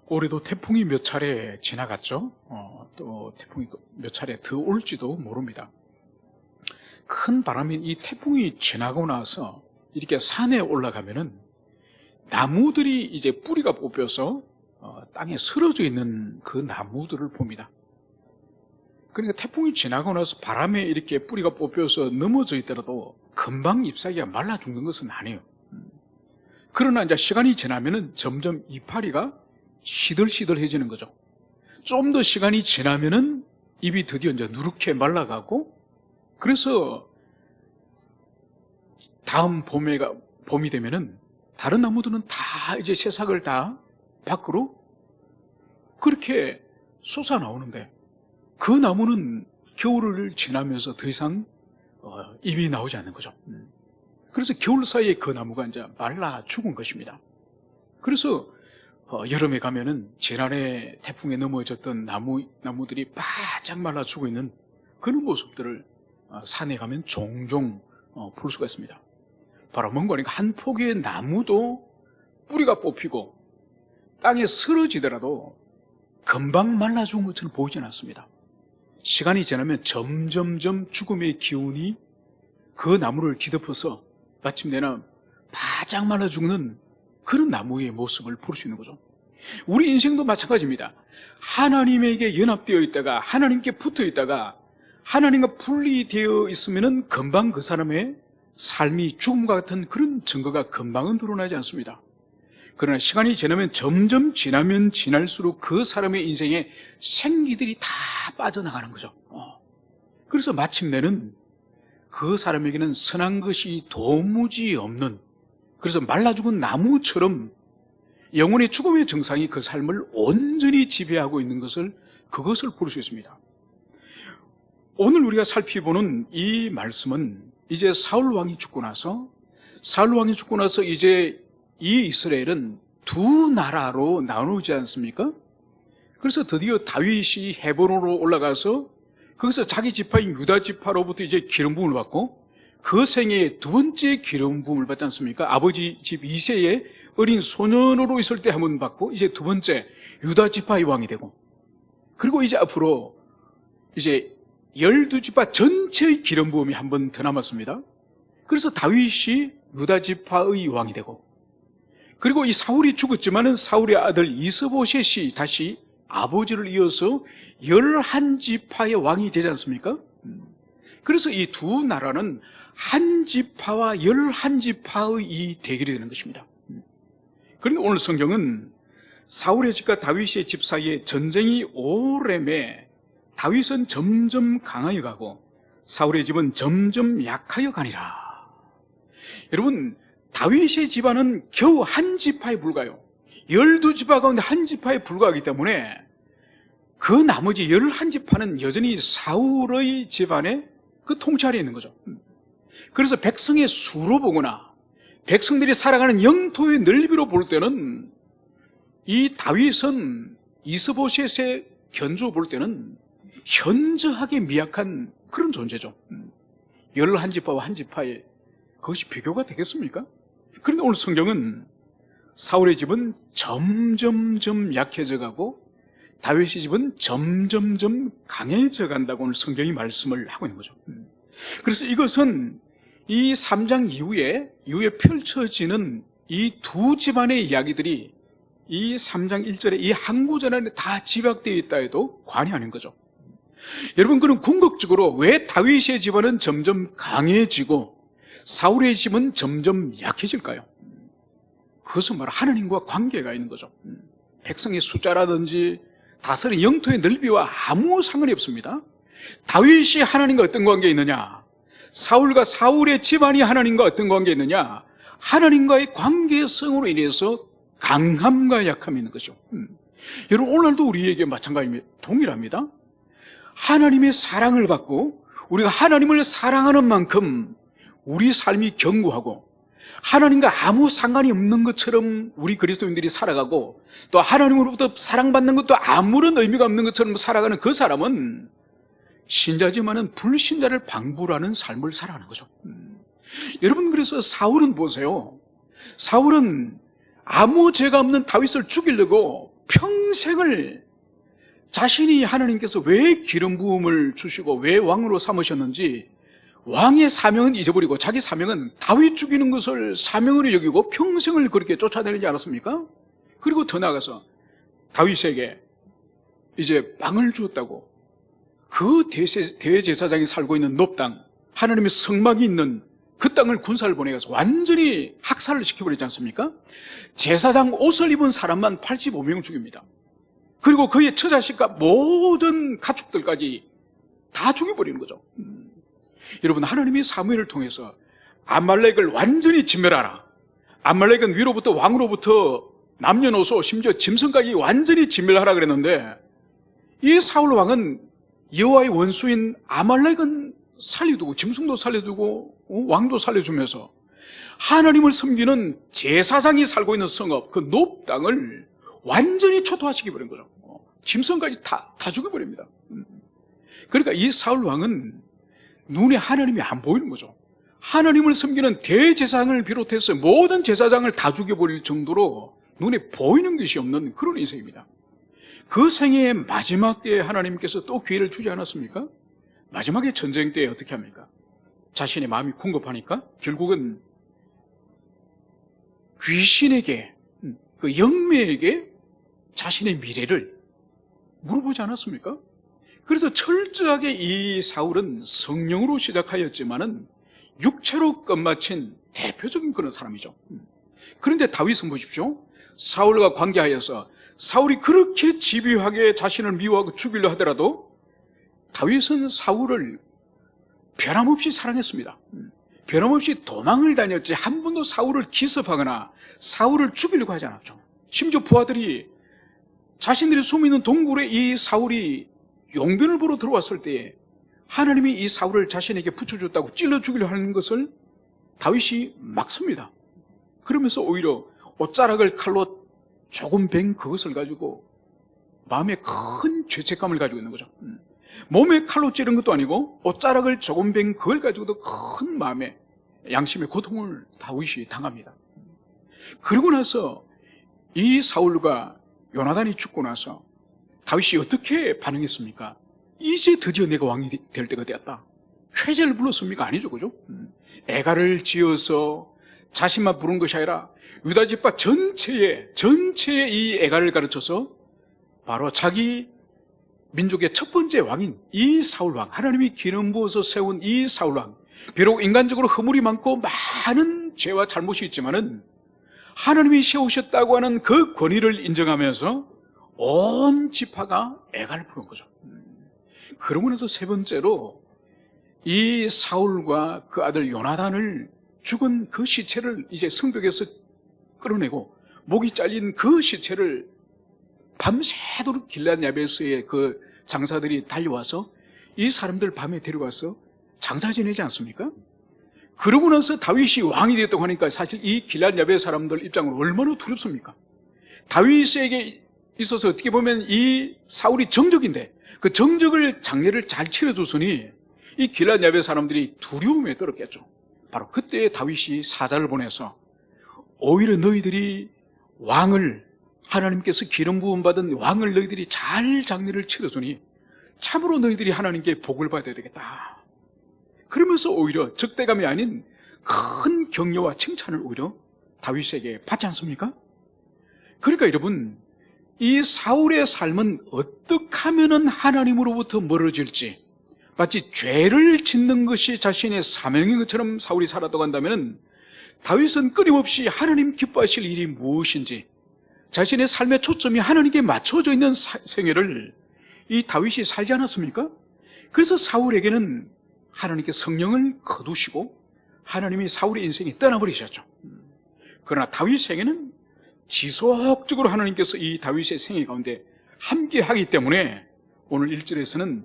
올해도 태풍이 몇 차례 지나갔죠. 또 태풍이 몇 차례 더 올지도 모릅니다. 큰 바람인 이 태풍이 지나고 나서 이렇게 산에 올라가면은 나무들이 이제 뿌리가 뽑혀서 땅에 쓰러져 있는 그 나무들을 봅니다. 그러니까 태풍이 지나고 나서 바람에 이렇게 뿌리가 뽑혀서 넘어져 있더라도 금방 잎사귀가 말라 죽는 것은 아니에요. 그러나 이제 시간이 지나면은 점점 이파리가 시들시들해지는 거죠. 좀 더 시간이 지나면은 잎이 드디어 이제 누렇게 말라가고, 그래서 다음 봄이 되면은 다른 나무들은 다 이제 새싹을 다 밖으로 그렇게 솟아 나오는데, 그 나무는 겨울을 지나면서 더 이상 잎이 나오지 않는 거죠. 그래서 겨울 사이에 그 나무가 이제 말라 죽은 것입니다. 그래서 여름에 가면은 지난해 태풍에 넘어졌던 나무들이 바짝 말라 죽어 있는 그런 모습들을 산에 가면 종종 볼 수가 있습니다. 바로 뭔가 한 폭의 나무도 뿌리가 뽑히고 땅에 쓰러지더라도 금방 말라 죽은 것처럼 보이진 않습니다. 시간이 지나면 점점점 죽음의 기운이 그 나무를 뒤덮어서 마침내는 바짝 말라 죽는 그런 나무의 모습을 볼 수 있는 거죠. 우리 인생도 마찬가지입니다. 하나님에게 연합되어 있다가 하나님께 붙어 있다가 하나님과 분리되어 있으면은 금방 그 사람의 삶이 죽음과 같은 그런 증거가 금방은 드러나지 않습니다. 그러나 시간이 지나면 점점 지나면 지날수록 그 사람의 인생에 생기들이 다 빠져나가는 거죠. 그래서 마침내는 그 사람에게는 선한 것이 도무지 없는, 그래서 말라 죽은 나무처럼 영혼의 죽음의 증상이 그 삶을 온전히 지배하고 있는 그것을 볼 수 있습니다. 오늘 우리가 살펴보는 이 말씀은 이제 사울 왕이 죽고 나서 이제 이 이스라엘은 두 나라로 나누지 않습니까? 그래서 드디어 다윗이 헤브론으로 올라가서 거기서 자기 지파인 유다 지파로부터 이제 기름 부음을 받고 그 생애에 두 번째 기름 부음을 받지 않습니까? 아버지 집 이새의 어린 소년으로 있을 때 한 번 받고 이제 두 번째 유다 지파의 왕이 되고, 그리고 이제 앞으로 이제 12지파 전체의 기름 부음이 한 번 더 남았습니다. 그래서 다윗이 유다 지파의 왕이 되고, 그리고 이 사울이 죽었지만은 사울의 아들 이스보셋이 다시 아버지를 이어서 11지파의 왕이 되지 않습니까? 그래서 이 두 나라는 한 지파와 11지파의 이 대결이 되는 것입니다. 그런데 오늘 성경은 사울의 집과 다윗의 집 사이에 전쟁이 오래매 다윗은 점점 강하여 가고 사울의 집은 점점 약하여 가니라. 여러분, 다윗의 집안은 겨우 한 지파에 불과해요. 12지파 가운데 한 지파에 불과하기 때문에 그 나머지 11지파는 여전히 사울의 집안에 그 통치 아래에 있는 거죠. 그래서 백성의 수로 보거나 백성들이 살아가는 영토의 넓이로 볼 때는 이 다윗은 이스보셋의 견주어 볼 때는 현저하게 미약한 그런 존재죠. 11지파와 한 지파에 그것이 비교가 되겠습니까? 그런데 오늘 성경은 사울의 집은 점점점 약해져 가고 다윗의 집은 점점점 강해져 간다고 오늘 성경이 말씀을 하고 있는 거죠. 그래서 이것은 이 3장 이후에 펼쳐지는 이 두 집안의 이야기들이 이 3장 1절에 이 한 구절 안에 다 집약되어 있다 해도 과언이 아닌 거죠. 여러분, 그럼 궁극적으로 왜 다윗의 집안은 점점 강해지고 사울의 집은 점점 약해질까요? 그것은 바로 하나님과 관계가 있는 거죠. 백성의 숫자라든지 다스린 영토의 넓이와 아무 상관이 없습니다. 다윗이 하나님과 어떤 관계에 있느냐, 사울과 사울의 집안이 하나님과 어떤 관계에 있느냐, 하나님과의 관계성으로 인해서 강함과 약함이 있는 것이죠. 여러분, 오늘도 우리에게 마찬가지입니다. 동일합니다. 하나님의 사랑을 받고 우리가 하나님을 사랑하는 만큼 우리 삶이 견고하고 하나님과 아무 상관이 없는 것처럼 우리 그리스도인들이 살아가고 또 하나님으로부터 사랑받는 것도 아무런 의미가 없는 것처럼 살아가는 그 사람은 신자지만은 불신자를 방불하는 삶을 살아가는 거죠. 여러분, 그래서 사울은 보세요. 사울은 아무 죄가 없는 다윗을 죽이려고 평생을 자신이 하나님께서 왜 기름 부음을 주시고 왜 왕으로 삼으셨는지 왕의 사명은 잊어버리고 자기 사명은 다윗 죽이는 것을 사명으로 여기고 평생을 그렇게 쫓아다니지 않았습니까? 그리고 더 나아가서 다윗에게 이제 빵을 주었다고 그 대제사장이 살고 있는 놋 땅, 하나님의 성막이 있는 그 땅을 군사를 보내가서 완전히 학살을 시켜버리지 않습니까? 제사장 옷을 입은 사람만 85명을 죽입니다. 그리고 그의 처자식과 모든 가축들까지 다 죽여버리는 거죠. 여러분, 하나님이 사무엘을 통해서 아말렉을 완전히 진멸하라. 아말렉은 위로부터 왕으로부터 남녀노소 심지어 짐승까지 완전히 진멸하라 그랬는데 이 사울 왕은 여호와의 원수인 아말렉은 살려두고 짐승도 살려두고 왕도 살려주면서 하나님을 섬기는 제사장이 살고 있는 성읍 그 놋 땅을 완전히 초토화시켜버린 거죠. 짐승까지 다 죽여버립니다. 그러니까 이 사울 왕은 눈에 하나님이 안 보이는 거죠. 하나님을 섬기는 대제사장을 비롯해서 모든 제사장을 다 죽여버릴 정도로 눈에 보이는 것이 없는 그런 인생입니다. 그 생애의 마지막 때에 하나님께서 또 기회를 주지 않았습니까? 마지막에 전쟁 때에 어떻게 합니까? 자신의 마음이 궁급하니까 결국은 귀신에게, 그 영매에게 자신의 미래를 물어보지 않았습니까? 그래서 철저하게 이 사울은 성령으로 시작하였지만은 육체로 끝마친 대표적인 그런 사람이죠. 그런데 다윗은 보십시오. 사울과 관계하여서 사울이 그렇게 집요하게 자신을 미워하고 죽이려 하더라도 다윗은 사울을 변함없이 사랑했습니다. 변함없이 도망을 다녔지 한 번도 사울을 기습하거나 사울을 죽이려고 하지 않았죠. 심지어 부하들이 자신들이 숨어있는 동굴에 이 사울이 용변을 보러 들어왔을 때에 하나님이 이 사울을 자신에게 붙여줬다고 찔러 죽이려 하는 것을 다윗이 막습니다. 그러면서 오히려 옷자락을 칼로 조금 벤 그것을 가지고 마음에 큰 죄책감을 가지고 있는 거죠. 몸에 칼로 찌른 것도 아니고 옷자락을 조금 벤 그걸 가지고도 큰 마음에 양심의 고통을 다윗이 당합니다. 그러고 나서 이 사울과 요나단이 죽고 나서 다윗이 어떻게 반응했습니까? 이제 드디어 내가 왕이 될 때가 되었다. 쾌재를 불렀습니까? 아니죠, 그죠? 애가를 지어서 자신만 부른 것이 아니라 유다 지파 전체에 이 애가를 가르쳐서 바로 자기 민족의 첫 번째 왕인 이 사울왕, 하나님이 기름 부어서 세운 이 사울왕, 비록 인간적으로 허물이 많고 많은 죄와 잘못이 있지만은 하나님이 세우셨다고 하는 그 권위를 인정하면서 온 지파가 애가를 부른 거죠. 그러고 나서 세 번째로 이 사울과 그 아들 요나단을 죽은 그 시체를 이제 성벽에서 끌어내고 목이 잘린 그 시체를 밤새도록 길앗 야베스의 그 장사들이 달려와서 이 사람들 밤에 데려가서 장사 지내지 않습니까? 그러고 나서 다윗이 왕이 되었다고 하니까 사실 이 길앗 야베 사람들 입장으로 얼마나 두렵습니까? 다윗에게 있어서 어떻게 보면 이 사울이 정적인데 그 정적을 장례를 잘 치러줬으니 이 길앗 야베 사람들이 두려움에 떨었겠죠. 바로 그때 다윗이 사자를 보내서 오히려 너희들이 왕을, 하나님께서 기름 부음 받은 왕을 너희들이 잘 장례를 치러주니 참으로 너희들이 하나님께 복을 받아야 되겠다. 그러면서 오히려 적대감이 아닌 큰 격려와 칭찬을 오히려 다윗에게 받지 않습니까? 그러니까 여러분, 이 사울의 삶은 어떻게 하면 하나님으로부터 멀어질지, 마치 죄를 짓는 것이 자신의 사명인 것처럼 사울이 살았다고 한다면 다윗은 끊임없이 하나님 기뻐하실 일이 무엇인지 자신의 삶의 초점이 하나님께 맞춰져 있는 생애를 이 다윗이 살지 않았습니까? 그래서 사울에게는 하나님께 성령을 거두시고 하나님이 사울의 인생이 떠나버리셨죠. 그러나 다윗에게는 지속적으로 하나님께서 이 다윗의 생애 가운데 함께하기 때문에 오늘 1절에서는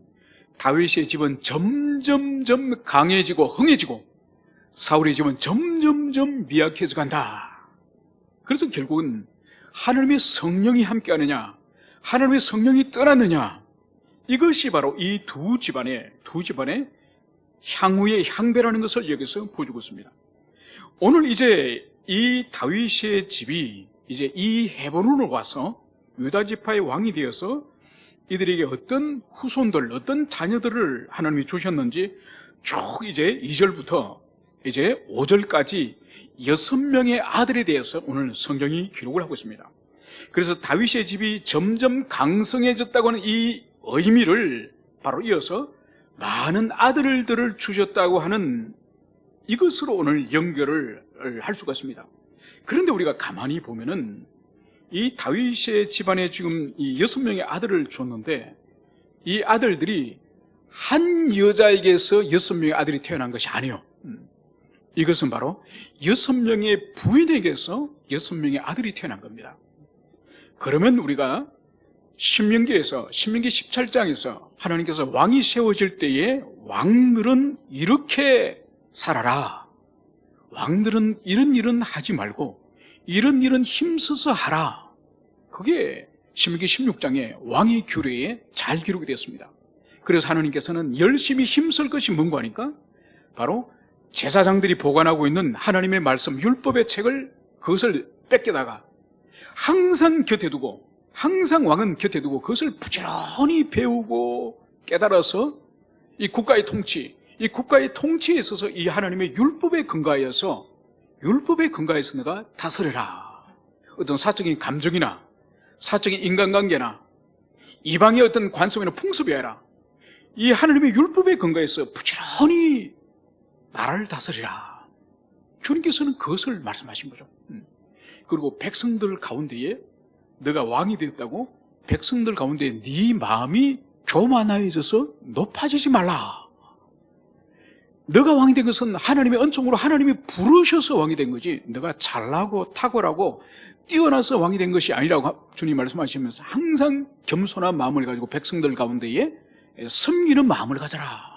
다윗의 집은 점점점 강해지고 흥해지고 사울의 집은 점점점 미약해져 간다. 그래서 결국은 하나님의 성령이 함께하느냐, 하나님의 성령이 떠났느냐, 이것이 바로 이 두 집안의 향후의 향배라는 것을 여기서 보여주고 있습니다. 오늘 이제 이 다윗의 집이 이제 이 헤브론으로 와서 유다 지파의 왕이 되어서 이들에게 어떤 후손들, 어떤 자녀들을 하나님이 주셨는지 쭉 이제 2절부터 이제 5절까지 6명의 아들에 대해서 오늘 성경이 기록을 하고 있습니다. 그래서 다윗의 집이 점점 강성해졌다고 하는 이 의미를 바로 이어서 많은 아들들을 주셨다고 하는 이것으로 오늘 연결을 할 수가 있습니다. 그런데 우리가 가만히 보면은 이 다윗의 집안에 지금 이 6명의 아들을 줬는데 이 아들들이 한 여자에게서 6명의 아들이 태어난 것이 아니에요. 이것은 바로 6명의 부인에게서 6명의 아들이 태어난 겁니다. 그러면 우리가 신명기 17장에서 하나님께서 왕이 세워질 때에 왕들은 이렇게 살아라, 왕들은 이런 일은 하지 말고 이런 일은 힘써서 하라, 그게 신명기 16장에 왕의 규례에 잘 기록이 되었습니다. 그래서 하나님께서는 열심히 힘쓸 것이 뭔가 하니까 바로 제사장들이 보관하고 있는 하나님의 말씀 율법의 책을 그것을 뺏겨다가 항상 곁에 두고, 항상 왕은 곁에 두고 그것을 부지런히 배우고 깨달아서 이 국가의 통치에 있어서 이 하나님의 율법에 근거하여서 내가 다스려라. 어떤 사적인 감정이나 사적인 인간관계나 이방의 어떤 관습이나 풍습이 아니라 이 하나님의 율법에 근거해서 부지런히 나라를 다스리라. 주님께서는 그것을 말씀하신 거죠. 그리고 백성들 가운데에 너가 왕이 되었다고 백성들 가운데 네 마음이 교만해져서 높아지지 말라. 너가 왕이 된 것은 하나님의 은총으로 하나님이 부르셔서 왕이 된 거지 너가 잘나고 탁월하고 뛰어나서 왕이 된 것이 아니라고 주님 말씀하시면서 항상 겸손한 마음을 가지고 백성들 가운데에 섬기는 마음을 가져라.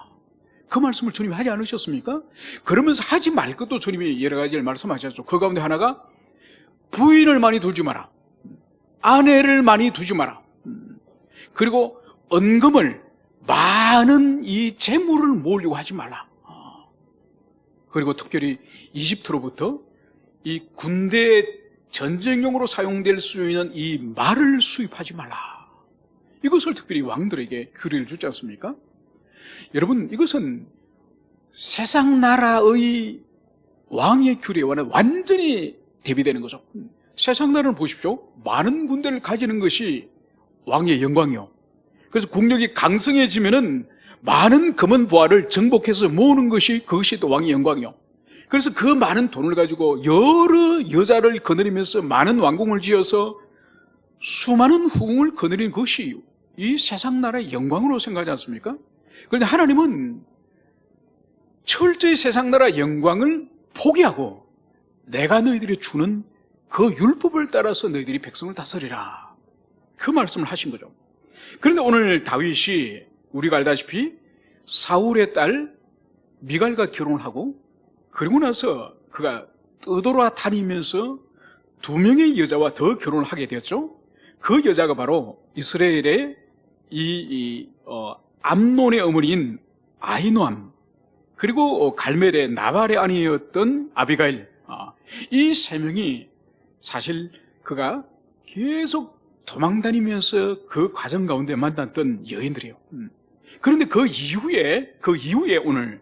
그 말씀을 주님이 하지 않으셨습니까? 그러면서 하지 말 것도 주님이 여러 가지를 말씀하셨죠. 그 가운데 하나가 부인을 많이 두지 마라, 아내를 많이 두지 마라, 그리고 은금을 많은 이 재물을 모으려고 하지 말라. 그리고 특별히 이집트로부터 이 군대 전쟁용으로 사용될 수 있는 이 말을 수입하지 말라. 이것을 특별히 왕들에게 규례를 주지 않습니까? 여러분, 이것은 세상 나라의 왕의 규례와는 완전히 대비되는 거죠. 세상 나라를 보십시오. 많은 군대를 가지는 것이 왕의 영광이요. 그래서 국력이 강성해지면은 많은 금은 보화를 정복해서 모으는 것이 그것이 또 왕의 영광이요. 그래서 그 많은 돈을 가지고 여러 여자를 거느리면서 많은 왕궁을 지어서 수많은 후궁을 거느리는 것이 이 세상 나라의 영광으로 생각하지 않습니까? 그런데 하나님은 철저히 세상 나라 영광을 포기하고 내가 너희들이 주는 그 율법을 따라서 너희들이 백성을 다스리라. 그 말씀을 하신 거죠. 그런데 오늘 다윗이 우리가 알다시피 사울의 딸 미갈과 결혼을 하고 그리고 나서 그가 떠돌아다니면서 2명의 여자와 더 결혼을 하게 되었죠. 그 여자가 바로 이스라엘의 암논의 어머니인 아히노암, 그리고 갈멜의 나발의 아내였던 아비가일, 이 3명이 사실 그가 계속 도망다니면서 그 과정 가운데 만났던 여인들이에요. 그런데 그 이후에 오늘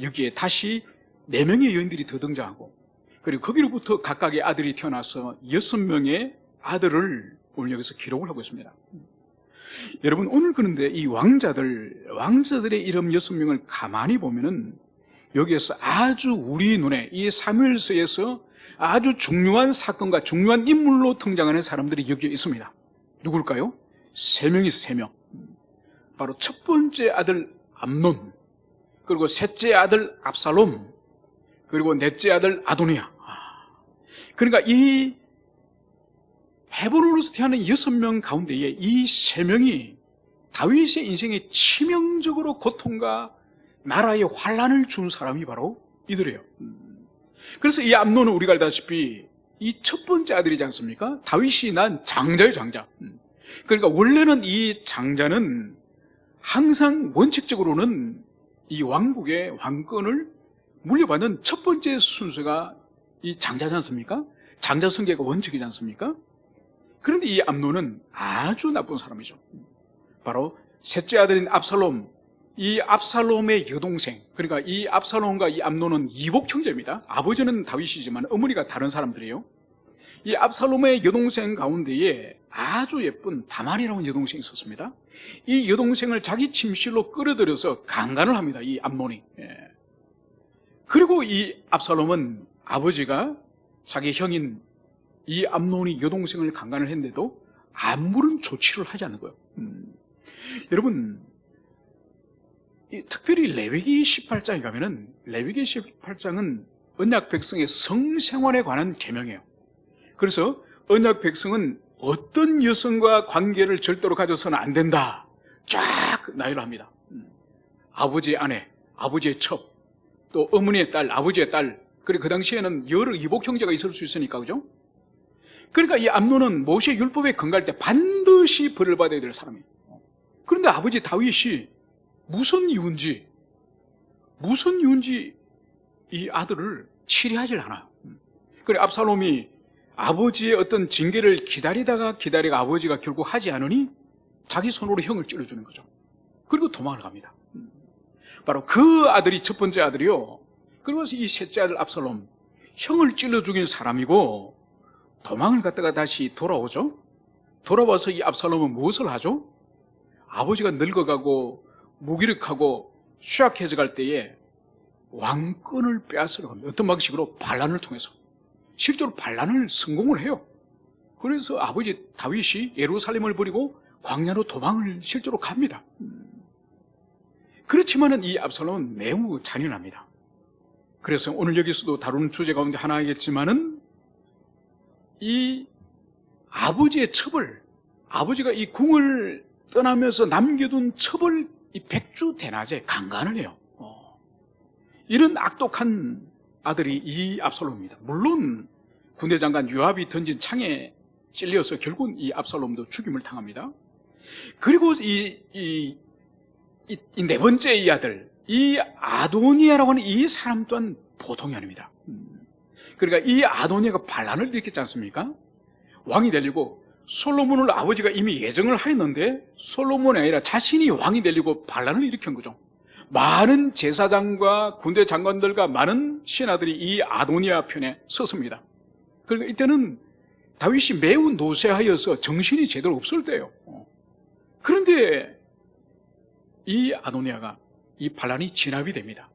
여기에 다시 4명의 여인들이 더 등장하고, 그리고 거기로부터 각각의 아들이 태어나서 6명의 아들을 오늘 여기서 기록을 하고 있습니다. 여러분, 오늘 그런데 이 왕자들의 이름 6명을 가만히 보면은 여기에서 아주 우리 눈에 이 사무엘서에서 아주 중요한 사건과 중요한 인물로 등장하는 사람들이 여기에 있습니다. 누굴까요? 3명이 있어요. 3명. 바로 첫 번째 아들 암논, 그리고 셋째 아들 압살롬, 그리고 넷째 아들 아도니아. 그러니까 이 헤브론으로서 태어난 6명 가운데에 이 3명이 다윗의 인생에 치명적으로 고통과 나라의 환란을 준 사람이 바로 이들이에요. 그래서 이 암논은 우리가 알다시피 이 첫 번째 아들이지 않습니까? 다윗이 난 장자예요, 장자. 그러니까 원래는 이 장자는 항상 원칙적으로는 이 왕국의 왕권을 물려받는 첫 번째 순서가 이 장자지 않습니까? 장자 성계가 원칙이지 않습니까? 그런데 이 암논은 아주 나쁜 사람이죠. 바로 셋째 아들인 압살롬, 이 압살롬의 여동생, 그러니까 이 압살롬과 이 암논은 이복 형제입니다. 아버지는 다윗이지만 어머니가 다른 사람들이에요. 이 압살롬의 여동생 가운데에 아주 예쁜 다말이라는 여동생이 있었습니다. 이 여동생을 자기 침실로 끌어들여서 강간을 합니다. 이 암논이. 그리고 이 압살롬은 아버지가 자기 형인 이 암논이 여동생을 강간을 했는데도 아무런 조치를 하지 않는 거예요. 여러분, 특별히 레위기 18장에 가면은 레위기 18장은 언약 백성의 성생활에 관한 계명이에요. 그래서 언약 백성은 어떤 여성과 관계를 절대로 가져서는 안 된다, 쫙 나열을 합니다. 아버지의 아내, 아버지의 첩, 또 어머니의 딸, 아버지의 딸. 그리고 그 당시에는 여러 이복 형제가 있을 수 있으니까, 그죠? 그러니까 이 암논은 모세 율법에 근거할 때 반드시 벌을 받아야 될 사람이에요. 그런데 아버지 다윗이 무슨 이유인지 이 아들을 치리하질 않아요. 그래 압살롬이 아버지의 어떤 징계를 기다리다가 아버지가 결국 하지 않으니 자기 손으로 형을 찔러주는 거죠. 그리고 도망을 갑니다. 바로 그 아들이 첫 번째 아들이요. 그리고 이 셋째 아들 압살롬, 형을 찔러 죽인 사람이고 도망을 갔다가 다시 돌아오죠. 돌아와서 이 압살롬은 무엇을 하죠? 아버지가 늙어가고 무기력하고 취약해져 갈 때에 왕권을 빼앗으려 합니다. 어떤 방식으로? 반란을 통해서. 실제로 반란을 성공을 해요. 그래서 아버지 다윗이 예루살렘을 버리고 광야로 도망을 실제로 갑니다. 그렇지만은 이 압살롬은 매우 잔인합니다. 그래서 오늘 여기서도 다루는 주제 가운데 하나이겠지만은 이 아버지의 첩을, 아버지가 이 궁을 떠나면서 남겨둔 첩을 이 백주 대낮에 강간을 해요. 이런 악독한 아들이 이 압살롬입니다. 물론 군대 장관 요압이 던진 창에 찔려서 결국은 이 압살롬도 죽임을 당합니다. 그리고 이 네 번째 이 아들, 이 아도니아라고 하는 이 사람 또한 보통이 아닙니다. 그러니까 이 아도니아가 반란을 일으켰지 않습니까? 왕이 되려고 솔로몬을 아버지가 이미 예정을 하였는데 솔로몬이 아니라 자신이 왕이 되려고 반란을 일으킨 거죠. 많은 제사장과 군대 장관들과 많은 신하들이 이 아도니아 편에 섰습니다. 그러니까 이때는 다윗이 매우 노쇠하여서 정신이 제대로 없을 때예요. 그런데 이 아도니아가 이 반란이 진압이 됩니다.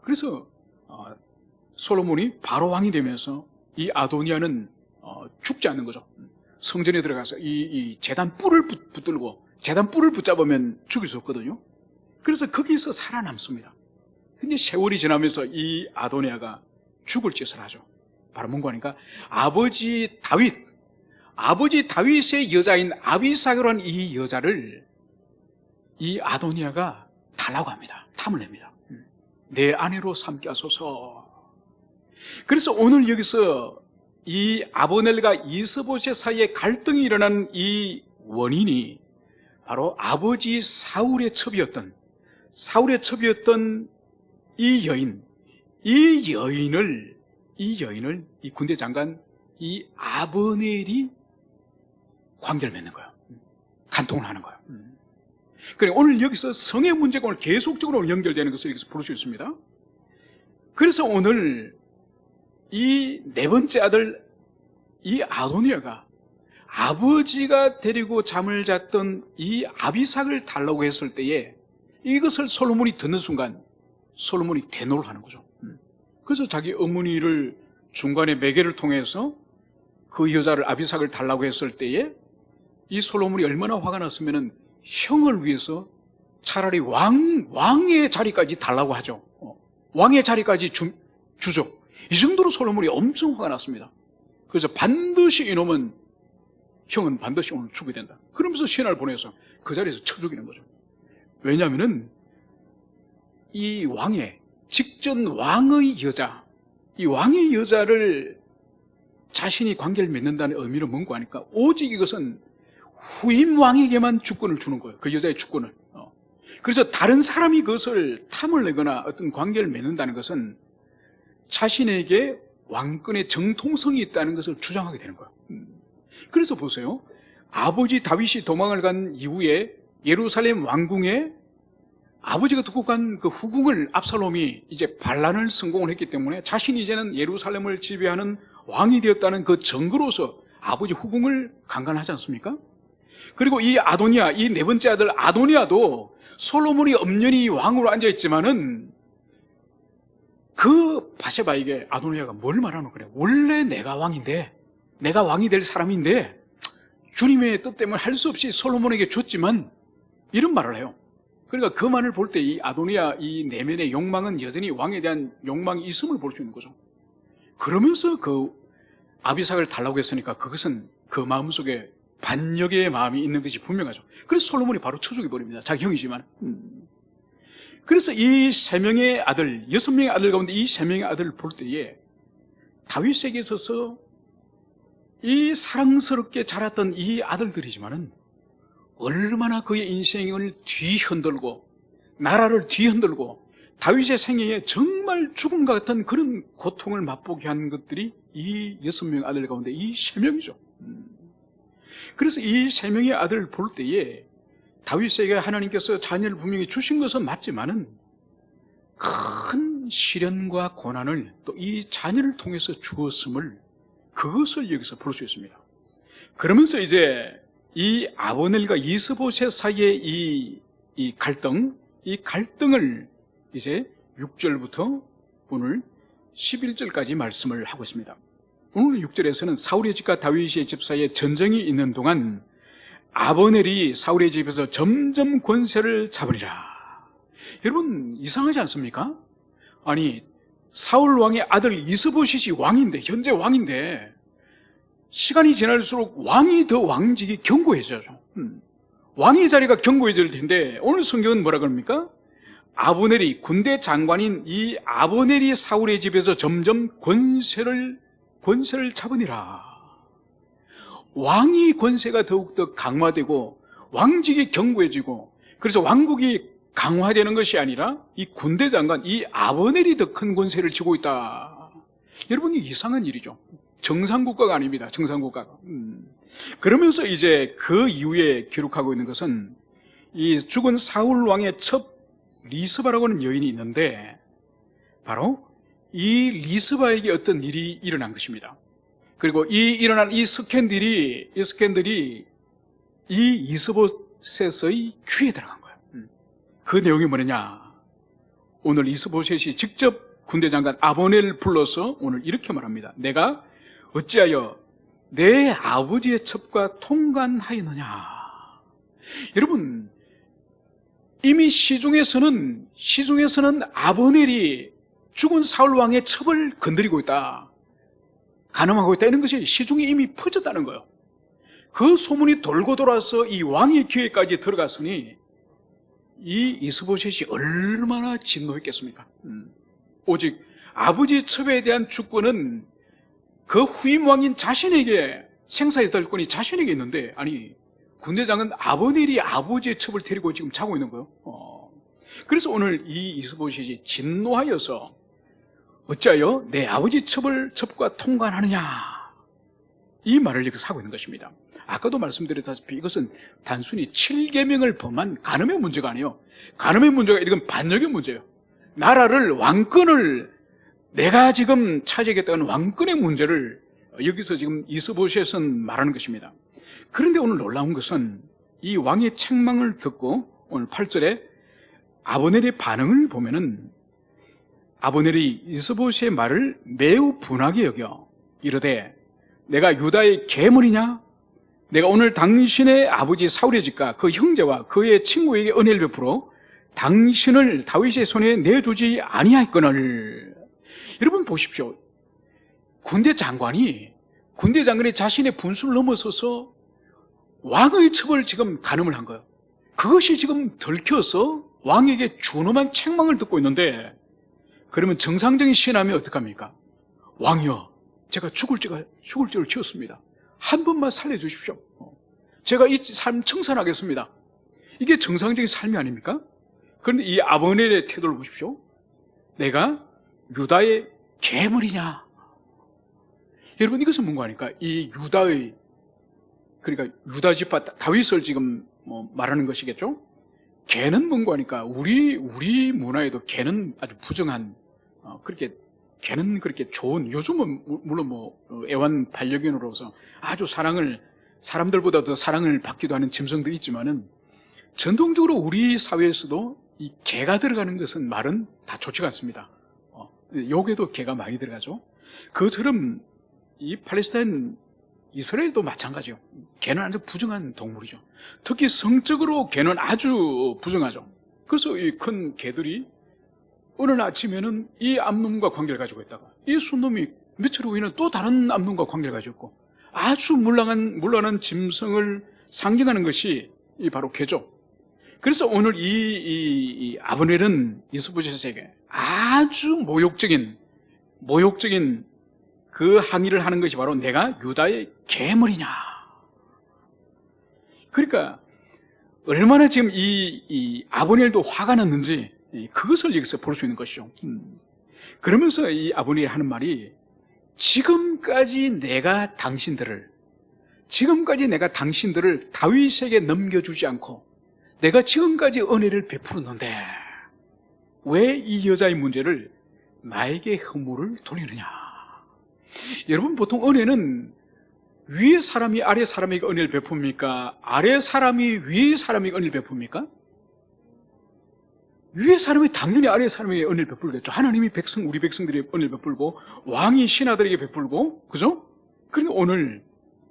그래서 솔로몬이 바로 왕이 되면서 이 아도니아는 죽지 않는 거죠. 성전에 들어가서 이 제단 뿔을 붙들고 제단 뿔을 붙잡으면 죽일 수 없거든요. 그래서 거기서 살아남습니다. 근데 세월이 지나면서 이 아도니아가 죽을 짓을 하죠. 바로 뭔가 하니까 아버지 다윗의 여자인 아비사결한 이 여자를 이 아도니아가 달라고 합니다. 탐을 냅니다. 내 아내로 삼게 하소서. 그래서 오늘 여기서 이 아브넬과 이스보셋 사이에 갈등이 일어난 이 원인이 바로 아버지 사울의 첩이었던 이 여인을 이 군대 장관 이 아브넬이 관계를 맺는 거예요. 간통을 하는 거예요. 그래 오늘 여기서 성의 문제가 오늘 계속적으로 연결되는 것을 여기서 볼 수 있습니다. 그래서 오늘 이 네 번째 아들 이 아도니아가 아버지가 데리고 잠을 잤던 이 아비삭을 달라고 했을 때에 이것을 솔로몬이 듣는 순간 솔로몬이 대노를 하는 거죠. 그래서 자기 어머니를 중간에 매개를 통해서 그 여자를 아비삭을 달라고 했을 때에 이 솔로몬이 얼마나 화가 났으면은 형을 위해서 차라리 왕의 자리까지 달라고 하죠. 왕의 자리까지 주죠. 이 정도로 솔로몬이 엄청 화가 났습니다. 그래서 반드시 이놈은 형은 반드시 오늘 죽어야 된다. 그러면서 신하를 보내서 그 자리에서 쳐 죽이는 거죠. 왜냐하면은 이 직전 왕의 여자, 이 왕의 여자를 자신이 관계를 맺는다는 의미는 뭔가 하니까 오직 이것은 후임 왕에게만 주권을 주는 거예요. 그 여자의 주권을. 그래서 다른 사람이 그것을 탐을 내거나 어떤 관계를 맺는다는 것은 자신에게 왕권의 정통성이 있다는 것을 주장하게 되는 거예요. 그래서 보세요. 아버지 다윗이 도망을 간 이후에 예루살렘 왕궁에 아버지가 두고 간 그 후궁을 압살롬이 이제 반란을 성공을 했기 때문에 자신이 이제는 예루살렘을 지배하는 왕이 되었다는 그 증거로서 아버지 후궁을 강간하지 않습니까? 그리고 이 아도니아, 이 네 번째 아들 아도니아도 솔로몬이 엄연히 왕으로 앉아있지만은 그 바세바에게 아도니아가 뭘 말하는 거래? 원래 내가 왕인데, 내가 왕이 될 사람인데 주님의 뜻 때문에 할 수 없이 솔로몬에게 줬지만 이런 말을 해요. 그러니까 그 말을 볼 때 이 아도니아 이 내면의 욕망은 여전히 왕에 대한 욕망이 있음을 볼 수 있는 거죠. 그러면서 그 아비삭을 달라고 했으니까 그것은 그 마음속에 반역의 마음이 있는 것이 분명하죠. 그래서 솔로몬이 바로 쳐 죽여버립니다. 자기 형이지만. 그래서 이 세 명의 아들, 6명의 아들 가운데 이 세 명의 아들을 볼 때에 다윗에게 있어서 이 사랑스럽게 자랐던 이 아들들이지만은 얼마나 그의 인생을 뒤흔들고 나라를 뒤흔들고 다윗의 생애에 정말 죽음과 같은 그런 고통을 맛보게 한 것들이 이 6명의 아들 가운데 이 3명이죠. 그래서 이 3명의 아들을 볼 때에 다윗에게 하나님께서 자녀를 분명히 주신 것은 맞지만은 큰 시련과 고난을 또 이 자녀를 통해서 주었음을 그것을 여기서 볼 수 있습니다. 그러면서 이제 이 아브넬과 이스보셋 사이의 이 갈등을 이제 6절부터 오늘 11절까지 말씀을 하고 있습니다. 오늘 6절에서는 사울의 집과 다윗의 집 사이에 전쟁이 있는 동안 아브넬이 사울의 집에서 점점 권세를 잡으리라. 여러분 이상하지 않습니까? 아니 사울 왕의 아들 이스보셋이 왕인데, 현재 왕인데 시간이 지날수록 왕이 더 왕직이 견고해져죠. 왕의 자리가 견고해질 텐데 오늘 성경은 뭐라 그럽니까? 아브넬이, 군대 장관인 이 아브넬이 사울의 집에서 점점 권세를 잡으니라. 왕이 권세가 더욱더 강화되고 왕직이 견고해지고, 그래서 왕국이 강화되는 것이 아니라 이 군대 장관, 이 아브넬이 더 큰 권세를 쥐고 있다. 여러분, 이 이상한 일이죠. 정상국가가 아닙니다. 정상국가가. 그러면서 이제 그 이후에 기록하고 있는 것은 이 죽은 사울 왕의 첩 리스바라고 하는 여인이 있는데, 바로 이 리스바에게 어떤 일이 일어난 것입니다. 그리고 일어난 이 스캔들이 이 이스보셋의 귀에 들어간 거예요. 그 내용이 뭐냐? 오늘 이스보셋이 직접 군대 장관 아브넬을 불러서 오늘 이렇게 말합니다. 내가 어찌하여 내 아버지의 첩과 통관하였느냐? 여러분, 이미 시중에서는 아브넬이 죽은 사울 왕의 첩을 건드리고 있다, 간음하고 있다, 이런 것이 시중에 이미 퍼졌다는 거예요. 그 소문이 돌고 돌아서 이 왕의 귀에까지 들어갔으니 이 이스보셋이 얼마나 진노했겠습니까? 오직 아버지의 첩에 대한 주권은 그 후임 왕인 자신에게, 생사의 덜권이 자신에게 있는데, 아니 군대장은 아브넬이 아버지의 첩을 데리고 지금 자고 있는 거예요. 그래서 오늘 이 이스보셋이 진노하여서 어찌하여 내 아버지 첩과 통관하느냐, 이 말을 여기서 하고 있는 것입니다. 아까도 말씀드렸다시피 이것은 단순히 7계명을 범한 간음의 문제가 아니에요. 간음의 문제가 이건 반역의 문제예요. 나라를, 왕권을 내가 지금 차지하겠다는 왕권의 문제를 여기서 지금 이스보셋은 말하는 것입니다. 그런데 오늘 놀라운 것은 이 왕의 책망을 듣고 오늘 8절에 아브넬의 반응을 보면은 아브넬이 이스보셋의 말을 매우 분하게 여겨 이르되, 내가 유다의 계물이냐? 내가 오늘 당신의 아버지 사울의 집과 그 형제와 그의 친구에게 은혜를 베풀어 당신을 다윗의 손에 내주지 아니하였거늘. 여러분 보십시오. 군대 장관이 자신의 분수를 넘어서서 왕의 첩을 지금 간음을 한 거예요. 그것이 지금 들켜서 왕에게 준엄한 책망을 듣고 있는데, 그러면 정상적인 신하면 어떡합니까? 왕이여, 제가 죽을 죄를 지었습니다. 한 번만 살려주십시오. 제가 이 삶 청산하겠습니다. 이게 정상적인 삶이 아닙니까? 그런데 이 아브넬의 태도를 보십시오. 내가 유다의 계물이냐? 여러분, 이것은 뭔가 하니까 이 유다의 그러니까 유다 지파 다윗을 지금 말하는 것이겠죠. 개는 뭔가 하니까 우리 문화에도 개는 아주 부정한 그렇게 개는 그렇게 좋은, 요즘은 물론 애완 반려견으로서 아주 사람들보다 더 사랑을 받기도 하는 짐승들이 있지만은 전통적으로 우리 사회에서도 이 개가 들어가는 것은 말은 다 좋지가 않습니다. 욕에도 개가 많이 들어가죠. 그처럼 이 팔레스타인, 이스라엘도 마찬가지요. 개는 아주 부정한 동물이죠. 특히 성적으로 개는 아주 부정하죠. 그래서 이 큰 개들이 어느 아침에는 이 암놈과 관계를 가지고 있다가 이 순놈이 며칠 후에는 또 다른 암놈과 관계를 가지고 있고 아주 문란한 짐승을 상징하는 것이 바로 개죠. 그래서 오늘 이 아브넬은 이스보셋에게 아주 모욕적인 그 항의를 하는 것이 바로 내가 유다의 괴물이냐. 그러니까 얼마나 지금 이 아브넬도 화가 났는지 그것을 여기서 볼 수 있는 것이죠. 그러면서 이 아브넬이 하는 말이 지금까지 내가 당신들을 다윗에게 넘겨주지 않고 내가 지금까지 은혜를 베풀었는데 왜 이 여자의 문제를 나에게 허물을 돌리느냐. 여러분, 보통 은혜는 위에 사람이 아래 사람에게 은혜를 베풉니까? 아래 사람이 위에 사람에게 은혜를 베풉니까? 위에 사람이 당연히 아래 사람에게 은혜를 베풀겠죠. 하나님이 우리 백성들에게 은혜를 베풀고 왕이 신하들에게 베풀고, 그죠? 그런데 오늘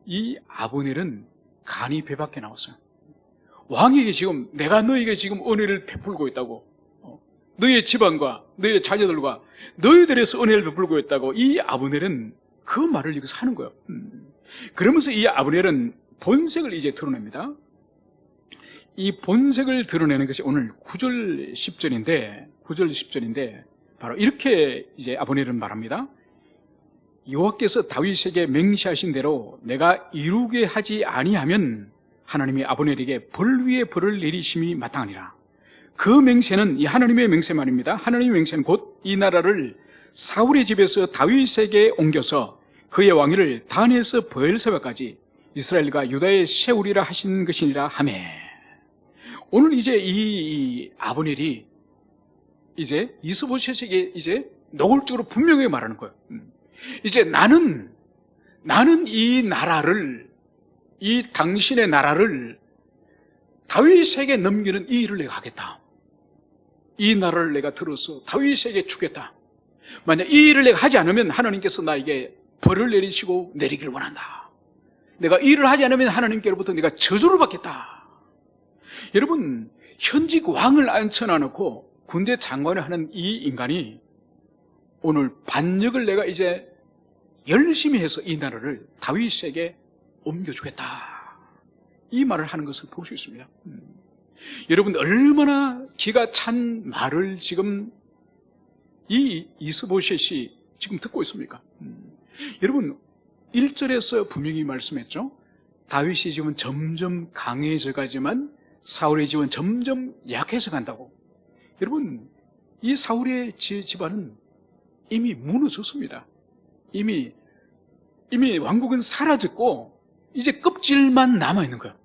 이 아브넬은 간이 배 밖에 나왔어요. 왕에게 지금 내가 너에게 지금 은혜를 베풀고 있다고, 너의 집안과 너의 자녀들과 너희들에서 은혜를 베풀고 있다고 이 아브넬은 그 말을 여기서 하는 거예요. 그러면서 이 아브넬은 본색을 이제 드러냅니다. 이 본색을 드러내는 것이 오늘 9절 10절인데 바로 이렇게 이제 아브넬은 말합니다. 여호와께서 다윗에게 맹세하신 대로 내가 이루게 하지 아니하면 하나님이 아브넬에게 벌 위에 벌을 내리심이 마땅하니라. 그 맹세는 이 하나님의 맹세 말입니다. 하나님의 맹세는 곧 이 나라를 사울의 집에서 다윗에게 옮겨서 그의 왕위를 단에서 브엘세바까지 이스라엘과 유다에 세우리라 하신 것이니라 하매. 오늘 이제 이 아브넬이 이제 이스보셋에게 이제 노골적으로 분명하게 말하는 거예요. 이제 나는 이 나라를, 이 당신의 나라를 다윗에게 넘기는 이 일을 내가 하겠다. 이 나라를 내가 들어서 다윗에게 주겠다. 만약 이 일을 내가 하지 않으면 하나님께서 나에게 벌을 내리시고 내리기를 원한다. 내가 이 일을 하지 않으면 하나님께로부터 내가 저주를 받겠다. 여러분, 현직 왕을 앉혀놔놓고 군대 장관을 하는 이 인간이 오늘 반역을 내가 이제 열심히 해서 이 나라를 다윗에게 옮겨주겠다. 이 말을 하는 것을 볼 수 있습니다. 여러분, 얼마나 기가 찬 말을 지금 이 이스보셋이 지금 듣고 있습니까? 여러분, 1절에서 분명히 말씀했죠. 다윗의 집은 점점 강해져 가지만 사울의 집은 점점 약해져 간다고. 여러분, 이 사울의 집안은 이미 무너졌습니다. 이미 왕국은 사라졌고 이제 껍질만 남아있는 거예요.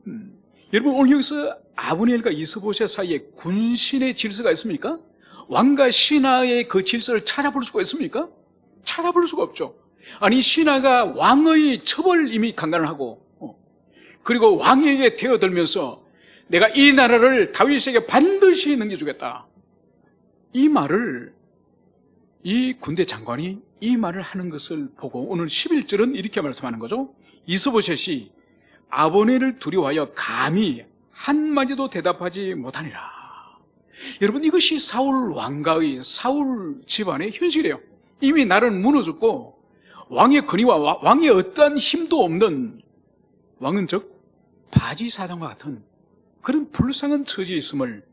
여러분, 오늘 여기서 아브넬과 이스보셋 사이에 군신의 질서가 있습니까? 왕과 신하의 그 질서를 찾아볼 수가 있습니까? 찾아볼 수가 없죠. 아니, 신하가 왕의 첩을 이미 강간을 하고 그리고 왕에게 되어들면서 내가 이 나라를 다윗에게 반드시 넘겨주겠다. 이 말을 이 군대 장관이 이 말을 하는 것을 보고 오늘 11절은 이렇게 말씀하는 거죠. 이스보셋이 아브넬을 두려워하여 감히 한마디도 대답하지 못하니라. 여러분, 이것이 사울 왕가의, 사울 집안의 현실이에요. 이미 나라는 무너졌고 왕의 권위와 왕의 어떠한 힘도 없는, 왕은 즉 바지 사장과 같은 그런 불쌍한 처지에 있음을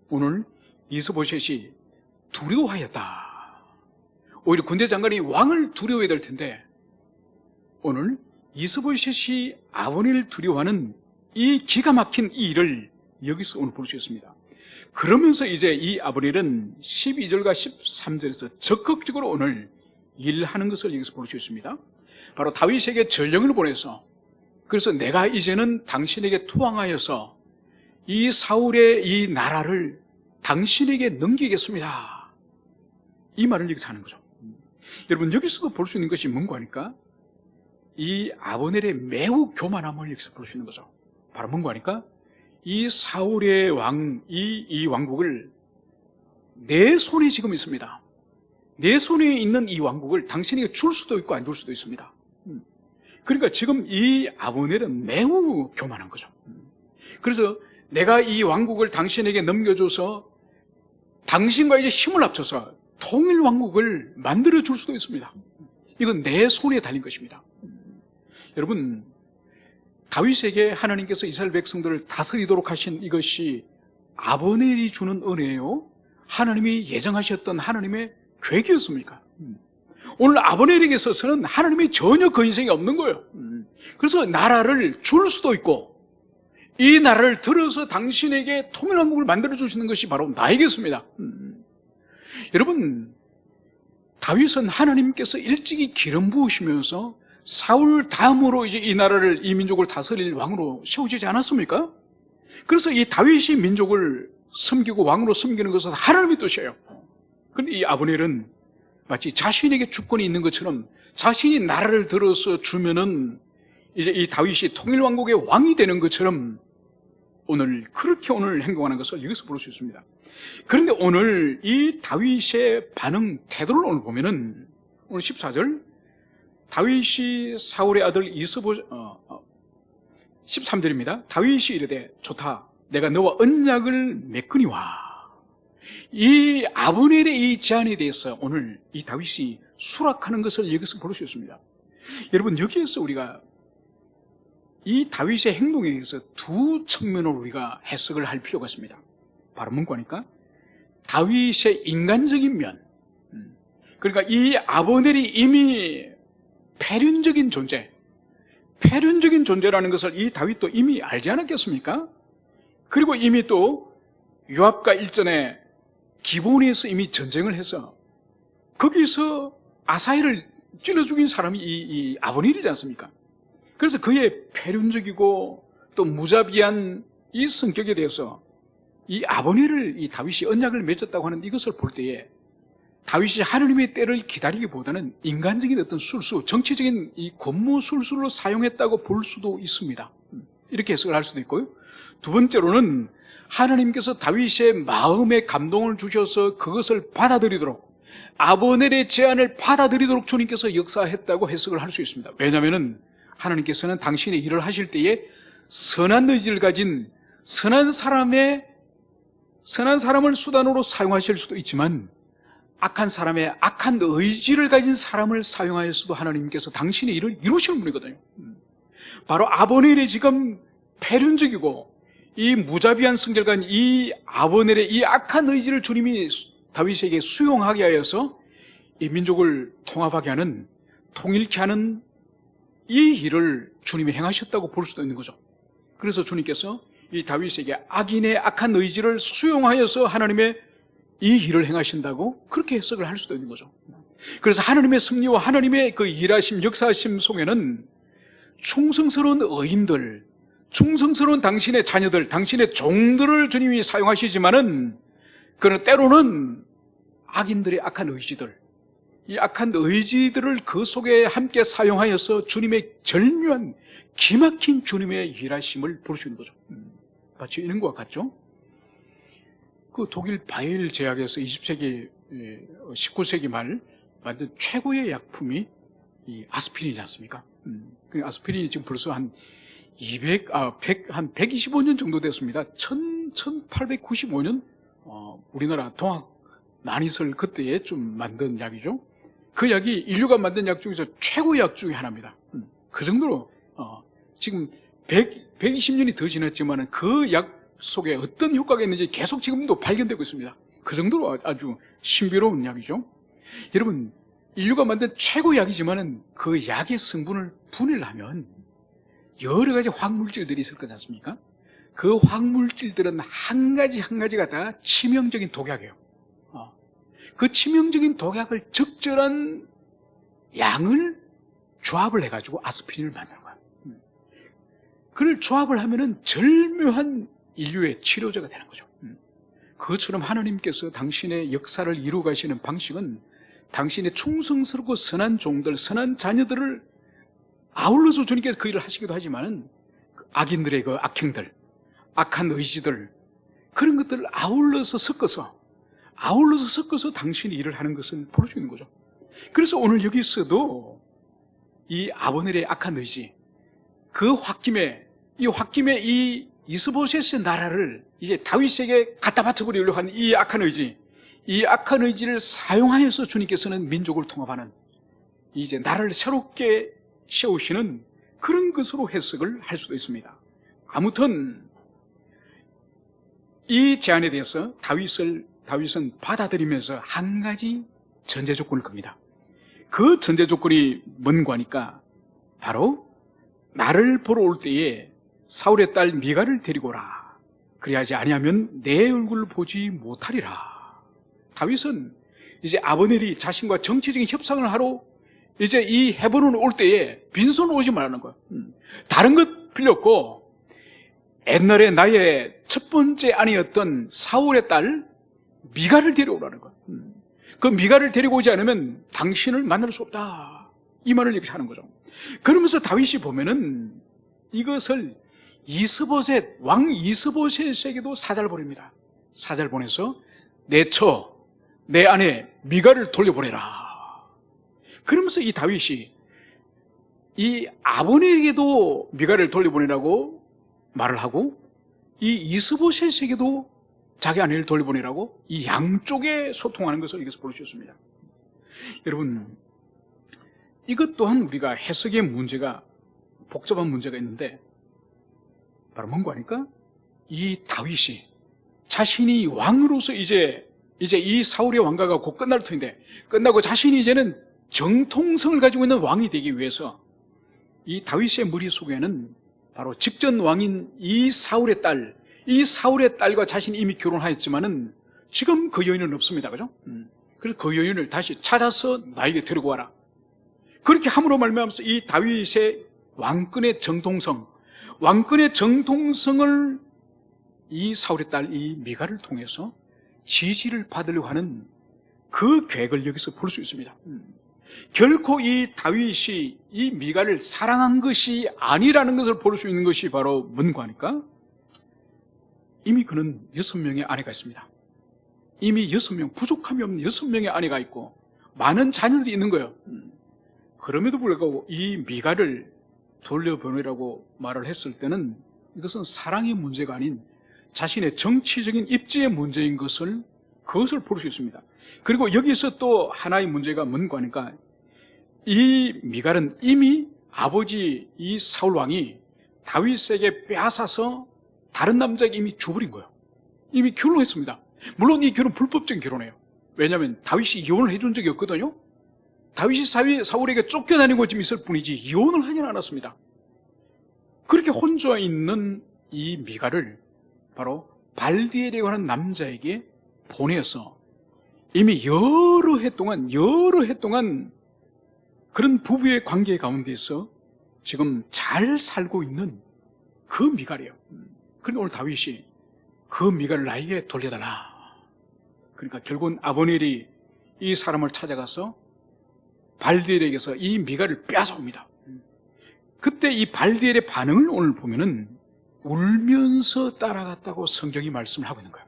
오늘 이스보셋이 두려워하였다. 오히려 군대 장관이 왕을 두려워해야 될 텐데 오늘 이스보셋이 아브넬을 두려워하는 이 기가 막힌 이 일을 여기서 오늘 볼 수 있습니다. 그러면서 이제 이 아브넬은 12절과 13절에서 적극적으로 오늘 일하는 것을 여기서 볼 수 있습니다. 바로 다윗에게 전령을 보내서 그래서 내가 이제는 당신에게 투항하여서 이 사울의 이 나라를 당신에게 넘기겠습니다. 이 말을 여기서 하는 거죠. 여러분, 여기서도 볼 수 있는 것이 뭔가 하니까 이 아브넬의 매우 교만함을 여기서 볼 수 있는 거죠. 바로 뭔가 하니까 이 사울의 이 왕국을 내 손에 지금 있습니다. 내 손에 있는 이 왕국을 당신에게 줄 수도 있고 안 줄 수도 있습니다. 그러니까 지금 이 아브넬은 매우 교만한 거죠. 그래서 내가 이 왕국을 당신에게 넘겨줘서 당신과 이제 힘을 합쳐서 통일 왕국을 만들어 줄 수도 있습니다. 이건 내 손에 달린 것입니다. 여러분, 다윗에게 하나님께서 이스라엘 백성들을 다스리도록 하신 이것이 아브넬이 주는 은혜예요? 하나님이 예정하셨던 하나님의 계획이었습니까? 오늘 아브넬에게 있어서는 하나님이 전혀 그 인생이 없는 거예요. 그래서 나라를 줄 수도 있고 이 나라를 들어서 당신에게 통일왕국을 만들어주시는 것이 바로 나에게였습니다. 여러분, 다윗은 하나님께서 일찍이 기름 부으시면서 사울 다음으로 이제 이 나라를, 이 민족을 다스릴 왕으로 세워지지 않았습니까? 그래서 이 다윗이 민족을 섬기고 왕으로 섬기는 것은 하나님의 뜻이에요. 그런데 이 아브넬은 마치 자신에게 주권이 있는 것처럼 자신이 나라를 들어서 주면은 이제 이 다윗이 통일왕국의 왕이 되는 것처럼 그렇게 오늘 행동하는 것을 여기서 볼 수 있습니다. 그런데 오늘 이 다윗의 반응, 태도를 오늘 보면은 오늘 14절, 다윗이 사울의 아들 13절입니다. 다윗이 이르되 좋다, 내가 너와 언약을 맺거니와. 이 아브넬의 이 제안에 대해서 오늘 이 다윗이 수락하는 것을 여기서 볼 수 있습니다. 여러분, 여기에서 우리가 이 다윗의 행동에 대해서 두 측면으로 우리가 해석을 할 필요가 있습니다. 바로 뭔가 하니까 다윗의 인간적인 면, 그러니까 이 아브넬이 이미 폐륜적인 존재라는 것을 이 다윗도 이미 알지 않았겠습니까? 그리고 이미 또 요압과 일전에 기브온에서 이미 전쟁을 해서 거기서 아사엘을 찔러 죽인 사람이 이 아브넬이지 않습니까? 그래서 그의 폐륜적이고 또 무자비한 이 성격에 대해서 이 아브넬을 이 다윗이 언약을 맺었다고 하는 이것을 볼 때에 다윗이 하나님의 때를 기다리기보다는 인간적인 어떤 술수, 정치적인 이 권무술수로 사용했다고 볼 수도 있습니다. 이렇게 해석을 할 수도 있고요. 두 번째로는 하나님께서 다윗의 마음에 감동을 주셔서 그것을 받아들이도록, 아브넬의 제안을 받아들이도록 주님께서 역사했다고 해석을 할 수 있습니다. 왜냐하면 하나님께서는 당신의 일을 하실 때에 선한 의지를 가진 선한 사람을 수단으로 사용하실 수도 있지만 악한 사람의 악한 의지를 가진 사람을 사용하여서도 하나님께서 당신의 일을 이루시는 분이거든요. 바로 아브넬의 지금 폐륜적이고 이 무자비한 성결간 이 아브넬의 이 악한 의지를 주님이 다윗에게 수용하게 하여서 이 민족을 통합하게 하는, 통일케 하는 이 일을 주님이 행하셨다고 볼 수도 있는 거죠. 그래서 주님께서 이 다윗에게 악인의 악한 의지를 수용하여서 하나님의 이 일을 행하신다고 그렇게 해석을 할 수도 있는 거죠. 그래서 하나님의 섭리와 하나님의 그 일하심, 역사하심 속에는 충성스러운 의인들, 충성스러운 당신의 자녀들, 당신의 종들을 주님이 사용하시지만은 그러나 때로는 악인들의 악한 의지들, 이 악한 의지들을 그 속에 함께 사용하여서 주님의 절묘한 기막힌 주님의 일하심을 볼 수 있는 거죠. 마치 이런 것과 같죠? 그 독일 바이엘 제약에서 20세기, 19세기 말 만든 최고의 약품이 이 아스피린이지 않습니까? 그 아스피린이 지금 벌써 한 125년 정도 됐습니다. 1895년, 우리나라 동학 난이설 그때에 좀 만든 약이죠. 그 약이 인류가 만든 약 중에서 최고의 약 중에 하나입니다. 그 정도로, 지금 120년이 더 지났지만 그 약 속에 어떤 효과가 있는지 계속 지금도 발견되고 있습니다. 그 정도로 아주 신비로운 약이죠. 여러분, 인류가 만든 최고의 약이지만은 그 약의 성분을 분해를 하면 여러 가지 화학물질들이 있을 거지 않습니까? 그 화학물질들은 한 가지가 다 치명적인 독약이에요. 그 치명적인 독약을 적절한 양을 조합을 해가지고 아스피린을 만드는 거예요. 그를 조합을 하면은 절묘한 인류의 치료제가 되는 거죠. 그것처럼 하나님께서 당신의 역사를 이루어 가시는 방식은 당신의 충성스럽고 선한 종들, 선한 자녀들을 아울러서 주님께서 그 일을 하시기도 하지만은 악인들의 그 악행들, 악한 의지들, 그런 것들을 아울러서 섞어서 당신이 일을 하는 것을 볼 수 있는 거죠. 그래서 오늘 여기서도 이 아브넬의 악한 의지, 그 홧김에 이 이스보셋의 나라를 이제 다윗에게 갖다 바쳐버리려고 하는 이 악한 의지를 사용하여서 주님께서는 민족을 통합하는 이제 나라를 새롭게 세우시는 그런 것으로 해석을 할 수도 있습니다. 아무튼 이 제안에 대해서 다윗은 받아들이면서 한 가지 전제 조건을 겁니다. 그 전제 조건이 뭔가 하니까 바로 나를 보러 올 때에 사울의 딸 미가를 데리고 오라. 그리하지 아니하면 내 얼굴을 보지 못하리라. 다윗은 이제 아브넬이 자신과 정치적인 협상을 하러 이제 이 헤브론 올 때에 빈손 오지 말라는 거예요. 다른 것 필요 없고 옛날에 나의 첫 번째 아내였던 사울의 딸 미가를 데려오라는 거예요. 그 미가를 데리고 오지 않으면 당신을 만날 수 없다. 이 말을 이렇게 하는 거죠. 그러면서 다윗이 보면은 이것을 왕 이스보셋에게도 사자를 보냅니다. 사자를 보내서 내 아내 미가를 돌려보내라. 그러면서 이 다윗이 이 아브넬에게도 미가를 돌려보내라고 말을 하고 이 이스보셋에게도 자기 아내를 돌려보내라고 이 양쪽에 소통하는 것을 여기서 볼 수 있습니다. 여러분, 이것 또한 우리가 해석의 문제가 복잡한 문제가 있는데 바로 뭔가 하니까 이 다윗이 자신이 왕으로서 이제 이 사울의 왕가가 곧 끝날 터인데 끝나고 자신이 이제는 정통성을 가지고 있는 왕이 되기 위해서 이 다윗의 머릿속에는 바로 직전 왕인 이 사울의 딸과 자신이 이미 결혼하였지만은 지금 그 여인은 없습니다. 그죠? 그래서 그 여인을 다시 찾아서 나에게 데리고 와라. 그렇게 함으로 말미암아서 이 다윗의 왕권의 정통성을 이 사울의 딸 이 미가를 통해서 지지를 받으려고 하는 그 계획을 여기서 볼 수 있습니다. 결코 이 다윗이 이 미가를 사랑한 것이 아니라는 것을 볼 수 있는 것이 바로 뭔가 하니까 이미 그는 6명의 아내가 있습니다. 이미 6명, 부족함이 없는 6명의 아내가 있고 많은 자녀들이 있는 거예요. 그럼에도 불구하고 이 미가를 돌려보내라고 말을 했을 때는 이것은 사랑의 문제가 아닌 자신의 정치적인 입지의 문제인 그것을 볼 수 있습니다. 그리고 여기서 또 하나의 문제가 뭔가 하니까 이 미갈은 이미 아버지 이 사울 왕이 다윗에게 빼앗아서 다른 남자에게 이미 줘버린 거예요. 이미 결혼했습니다. 물론 이 결혼 불법적인 결혼이에요. 왜냐하면 다윗이 이혼을 해준 적이 없거든요. 다윗이 사울에게 쫓겨다니고 좀 있을 뿐이지 이혼을 하지는 않았습니다. 그렇게 혼자 있는 이 미갈을 바로 발디엘이라고 하는 남자에게 보내어서 이미 여러 해 동안 그런 부부의 관계 가운데서 지금 잘 살고 있는 그 미갈이에요. 그런데 오늘 다윗이 그 미갈을 나에게 돌려달라. 그러니까 결국은 아브넬이 이 사람을 찾아가서 발디엘에게서 이 미갈을 빼앗아옵니다. 그때 이 발디엘의 반응을 오늘 보면은 울면서 따라갔다고 성경이 말씀을 하고 있는 거예요.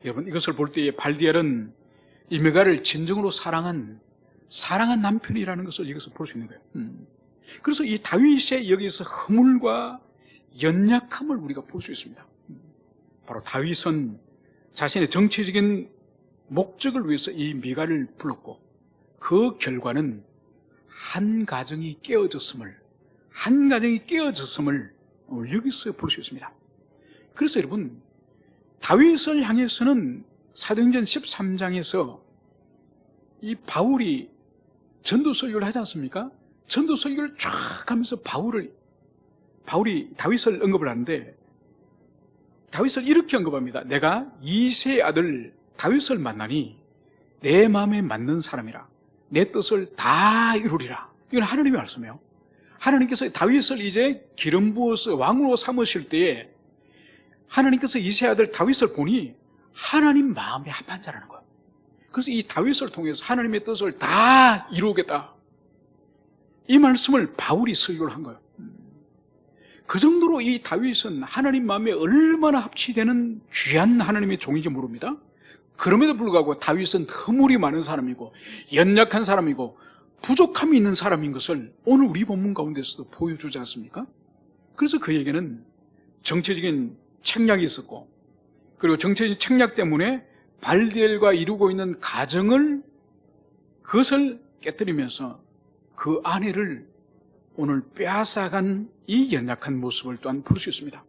여러분, 이것을 볼 때에 발디엘은 이 미갈을 진정으로 사랑한 남편이라는 것을 여기서 볼 수 있는 거예요. 그래서 이 다윗의 여기서 허물과 연약함을 우리가 볼 수 있습니다. 바로 다윗은 자신의 정치적인 목적을 위해서 이 미갈을 불렀고 그 결과는 한 가정이 깨어졌음을 여기서 볼 수 있습니다. 그래서 여러분, 다윗을 향해서는 사도행전 13장에서 이 바울이 전도설교를 하지 않습니까? 전도설교를 쫙 하면서 바울이 다윗을 언급을 하는데 다윗을 이렇게 언급합니다. 내가 이새의 아들 다윗을 만나니 내 마음에 맞는 사람이라 내 뜻을 다 이루리라. 이건 하나님의 말씀이에요. 하나님께서 다윗을 이제 기름 부어서 왕으로 삼으실 때에 하나님께서 이세 아들 다윗을 보니 하나님 마음에 합한 자라는 거예요. 그래서 이 다윗을 통해서 하나님의 뜻을 다 이루겠다. 이 말씀을 바울이 설교를 한 거예요. 그 정도로 이 다윗은 하나님 마음에 얼마나 합치되는 귀한 하나님의 종인지 모릅니다. 그럼에도 불구하고 다윗은 허물이 많은 사람이고 연약한 사람이고 부족함이 있는 사람인 것을 오늘 우리 본문 가운데서도 보여주지 않습니까? 그래서 그에게는 정체적인 책략이 있었고, 그리고 정체적인 책략 때문에 발디엘과 이루고 있는 가정을, 그것을 깨뜨리면서 그 아내를 오늘 빼앗아간 이 연약한 모습을 또한 볼 수 있습니다.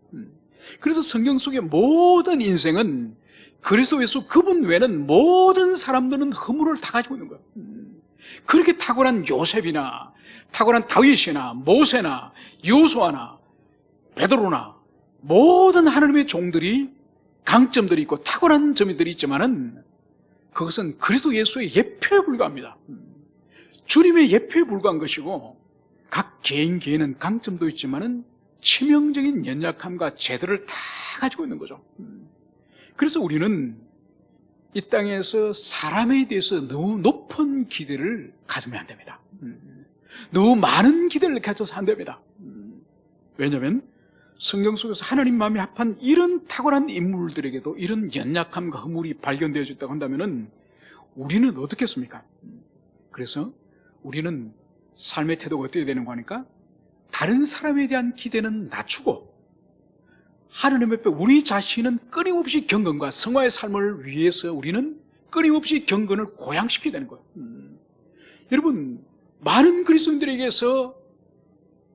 그래서 성경 속의 모든 인생은 그리스도 예수 그분 외에는 모든 사람들은 허물을 다 가지고 있는 거예요. 그렇게 탁월한 요셉이나 탁월한 다윗이나 모세나 여호수아나 베드로나 모든 하나님의 종들이 강점들이 있고 탁월한 점들이 있지만은 그것은 그리스도 예수의 예표에 불과합니다. 주님의 예표에 불과한 것이고 각 개인은 강점도 있지만은 치명적인 연약함과 죄들을 다 가지고 있는 거죠. 그래서 우리는 이 땅에서 사람에 대해서 너무 높은 기대를 가지면 안 됩니다. 너무 많은 기대를 가져서 안 됩니다. 왜냐하면 성경 속에서 하나님 마음에 합한 이런 탁월한 인물들에게도 이런 연약함과 허물이 발견되어져 있다고 한다면 우리는 어떻겠습니까? 그래서 우리는 삶의 태도가 어떻게 되는 거 하니까 다른 사람에 대한 기대는 낮추고 하나님 앞에 우리 자신은 끊임없이 경건과 성화의 삶을 위해서 우리는 끊임없이 경건을 고양시켜야 되는 거예요. 여러분, 많은 그리스도인들에게서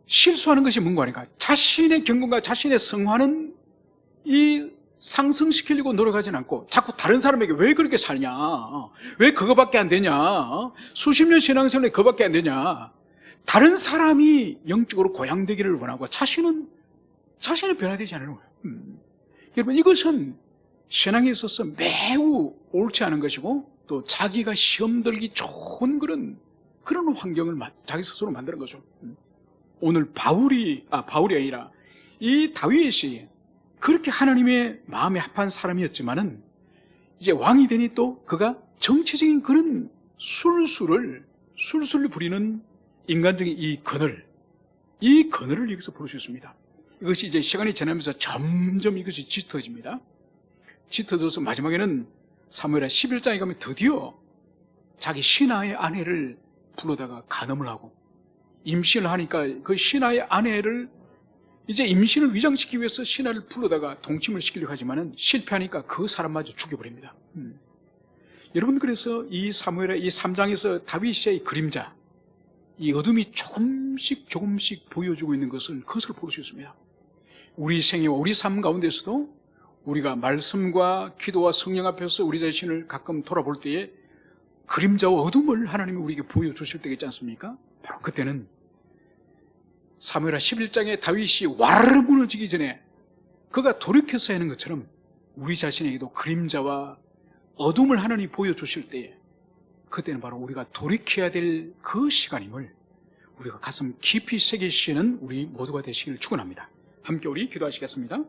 실수하는 것이 뭔가 하니까 자신의 경건과 자신의 성화는 이 상승시키려고 노력하진 않고 자꾸 다른 사람에게 왜 그렇게 살냐, 왜 그거밖에 안 되냐, 수십 년 신앙생활에 그거밖에 안 되냐, 다른 사람이 영적으로 고양되기를 원하고 자신은 변화되지 않는 거예요. 여러분, 이것은 신앙에 있어서 매우 옳지 않은 것이고 또 자기가 시험 들기 좋은 그런 환경을 자기 스스로 만드는 거죠. 오늘 바울이 아니라 이 다윗이 그렇게 하나님의 마음에 합한 사람이었지만은 이제 왕이 되니 또 그가 정치적인 그런 술술 부리는 인간적인 이 그늘을 여기서 볼 수 있습니다. 이것이 이제 시간이 지나면서 점점 이것이 짙어집니다. 짙어져서 마지막에는 사무엘하 11장에 가면 드디어 자기 신하의 아내를 불러다가 간음을 하고 임신을 하니까 그 신하의 아내를 이제 임신을 위장시키기 위해서 신하를 불러다가 동침을 시키려고 하지만은 실패하니까 그 사람마저 죽여버립니다. 여러분, 그래서 이 사무엘하 이 3장에서 다윗의 그림자, 이 어둠이 조금씩 보여주고 있는 그것을 볼 수 있습니다. 우리 생애와 우리 삶 가운데서도 우리가 말씀과 기도와 성령 앞에서 우리 자신을 가끔 돌아볼 때에 그림자와 어둠을 하나님이 우리에게 보여주실 때가 있지 않습니까? 바로 그때는 사무엘하 11장에 다윗이 와르르 무너지기 전에 그가 돌이켜서 하는 것처럼 우리 자신에게도 그림자와 어둠을 하나님이 보여주실 때에 그때는 바로 우리가 돌이켜야 될 그 시간임을 우리가 가슴 깊이 새기시는 우리 모두가 되시기를 축원합니다. 함께 우리 기도하시겠습니다.